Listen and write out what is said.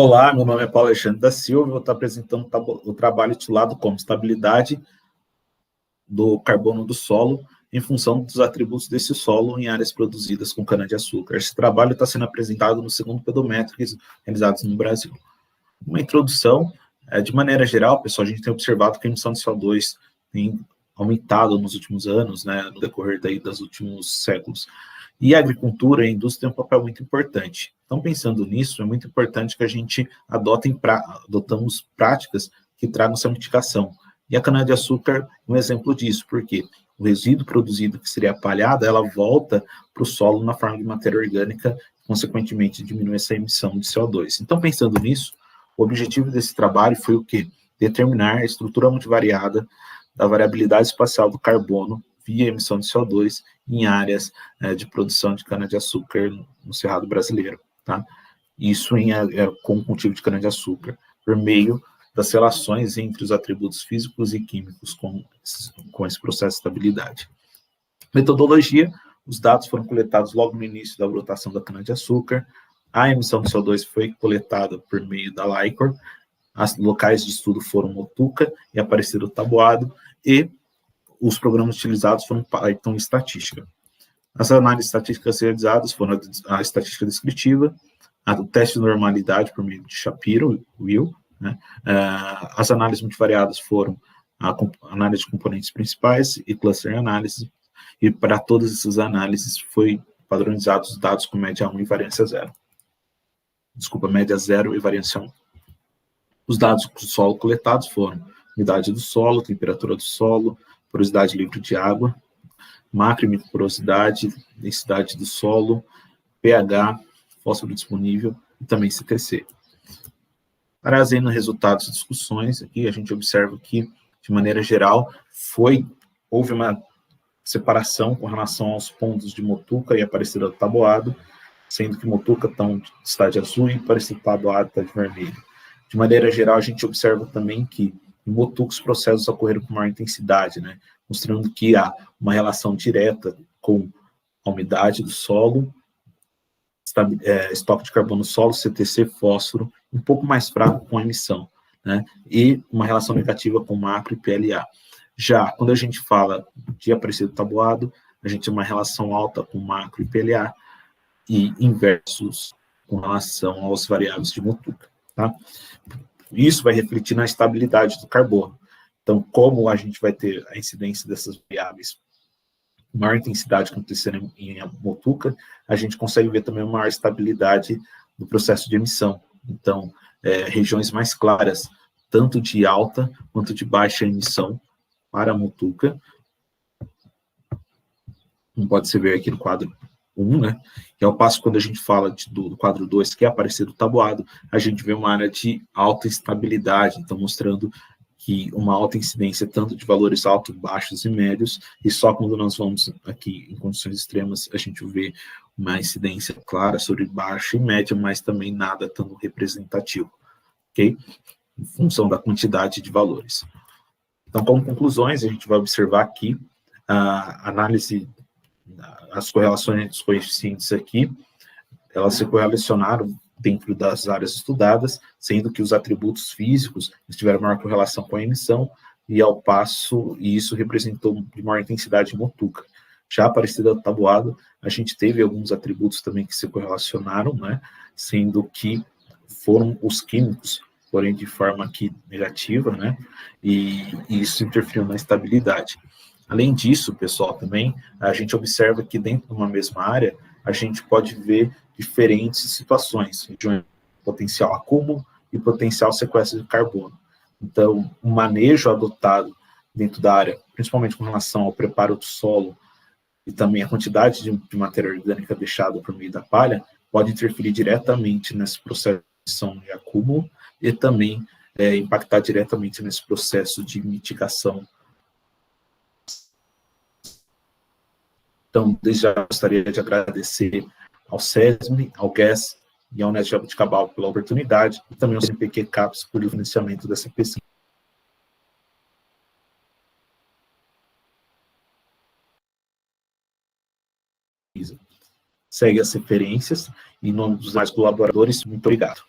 Olá, meu nome é Paulo Alexandre da Silva, eu vou estar apresentando o trabalho titulado como Estabilidade do Carbono do Solo em função dos atributos desse solo em áreas produzidas com cana-de-açúcar. Esse trabalho está sendo apresentado no segundo Pedométricos realizados no Brasil. Uma introdução, de maneira geral, pessoal, a gente tem observado que a emissão de CO2 tem aumentado nos últimos anos, né, no decorrer dos últimos séculos. E a agricultura e a indústria têm um papel muito importante. Então, pensando nisso, é muito importante que a gente adotamos práticas que tragam essa mitigação. E a cana-de-açúcar é um exemplo disso, porque o resíduo produzido, que seria a palhada, ela volta para o solo na forma de matéria orgânica, consequentemente diminui essa emissão de CO2. Então, pensando nisso, o objetivo desse trabalho foi o quê? Determinar a estrutura multivariada da variabilidade espacial do carbono via emissão de CO2 em áreas de produção de cana-de-açúcar no Cerrado brasileiro, tá? Isso com o cultivo de cana-de-açúcar, por meio das relações entre os atributos físicos e químicos com esse processo de estabilidade. Metodologia: os dados foram coletados logo no início da brotação da cana-de-açúcar, a emissão de CO2 foi coletada por meio da LICOR, as locais de estudo foram Motuca e Aparecida do Taboado, e os programas utilizados foram Python e estatística. As análises estatísticas realizadas foram a estatística descritiva, o teste de normalidade por meio de Shapiro, Will, né? As análises multivariadas foram a análise de componentes principais e cluster análise, e para todas essas análises foi padronizados os dados com média 1 e variância 0. Média 0 e variância 1. Os dados do solo coletados foram umidade do solo, temperatura do solo, porosidade livre de água, macro e microporosidade, densidade do solo, pH, fósforo disponível e também CTC. Trazendo resultados de discussões, aqui a gente observa que, de maneira geral, houve uma separação com relação aos pontos de Motuca e Aparecida do Taboado, sendo que Motuca está de azul e Aparecida do Taboado está de vermelho. De maneira geral, a gente observa também que em Motuca os processos ocorreram com maior intensidade, né? Mostrando que há uma relação direta com a umidade do solo, estoque de carbono no solo, CTC, fósforo, um pouco mais fraco com a emissão, né? E uma relação negativa com macro e PLA. Já quando a gente fala de Aparecida do Taboado, a gente tem uma relação alta com macro e PLA e inversos com relação aos variáveis de Motuca, tá? Isso vai refletir na estabilidade do carbono. Então, como a gente vai ter a incidência dessas variáveis, maior intensidade que acontecendo em Motuca, a gente consegue ver também uma maior estabilidade no processo de emissão. Então, regiões mais claras, tanto de alta quanto de baixa emissão para Motuca, como pode se ver aqui no quadro 1, né? E ao passo quando a gente fala do quadro 2, que é Aparecida do Taboado, a gente vê uma área de alta estabilidade, então mostrando que uma alta incidência tanto de valores altos, baixos e médios, e só quando nós vamos aqui em condições extremas, a gente vê uma incidência clara sobre baixa e média, mas também nada tão representativo, ok? Em função da quantidade de valores. Então, como conclusões, a gente vai observar aqui a análise, as correlações entre os coeficientes aqui, elas se correlacionaram dentro das áreas estudadas, sendo que os atributos físicos tiveram maior correlação com a emissão, e ao passo, e isso representou de maior intensidade em Motuca. Já Aparecida do Taboado, a gente teve alguns atributos também que se correlacionaram, né, sendo que foram os químicos, porém de forma aqui negativa, né, e isso interferiu na estabilidade. Além disso, pessoal, também, a gente observa que dentro de uma mesma área, a gente pode ver diferentes situações, de potencial acúmulo e potencial sequestro de carbono. Então, o manejo adotado dentro da área, principalmente com relação ao preparo do solo e também a quantidade de matéria orgânica deixada por meio da palha, pode interferir diretamente nesse processo de acúmulo e também impactar diretamente nesse processo de mitigação. Então, desde já gostaria de agradecer ao SESMI, ao GES e ao Unesp Jaboticabal pela oportunidade, e também ao CNPq CAPES por o financiamento dessa pesquisa. Segue as referências, em nome dos demais colaboradores, muito obrigado.